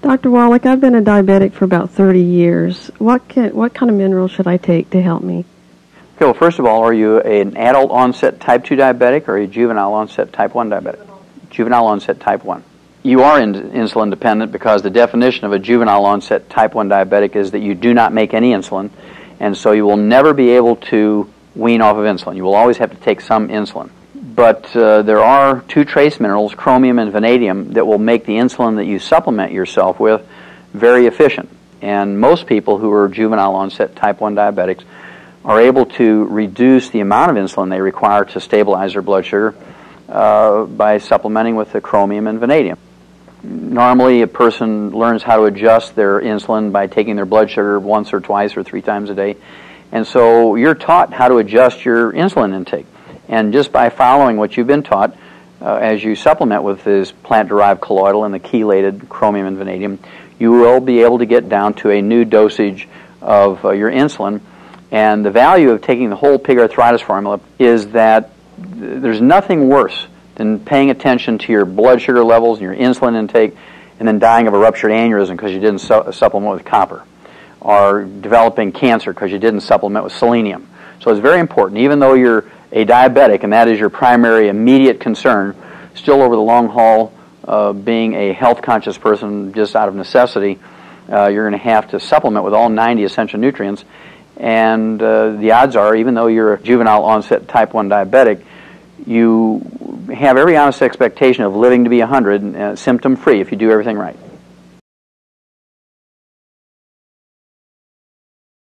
Dr. Wallach, I've been a diabetic for about 30 years. What kind of minerals should I take to help me? Okay, well, first of all, are you an adult onset type 2 diabetic or a juvenile onset type 1 diabetic? Juvenile onset type 1. You are insulin dependent because the definition of a juvenile onset type 1 diabetic is that you do not make any insulin, and so you will never be able to wean off of insulin. You will always have to take some insulin. But there are two trace minerals, chromium and vanadium, that will make the insulin that you supplement yourself with very efficient. And most people who are juvenile onset type 1 diabetics are able to reduce the amount of insulin they require to stabilize their blood sugar by supplementing with the chromium and vanadium. Normally, a person learns how to adjust their insulin by taking their blood sugar once or twice or 3 times a day. And so you're taught how to adjust your insulin intake. And just by following what you've been taught, as you supplement with this plant-derived colloidal and the chelated chromium and vanadium, you will be able to get down to a new dosage of your insulin. And the value of taking the whole pig arthritis formula is that there's nothing worse than paying attention to your blood sugar levels and your insulin intake and then dying of a ruptured aneurysm because you didn't supplement with copper, or developing cancer because you didn't supplement with selenium. So it's very important, even though you're a diabetic and that is your primary immediate concern, still over the long haul, being a health-conscious person just out of necessity, you're going to have to supplement with all 90 essential nutrients. And the odds are, even though you're a juvenile onset type 1 diabetic, you have every honest expectation of living to be 100 symptom-free if you do everything right.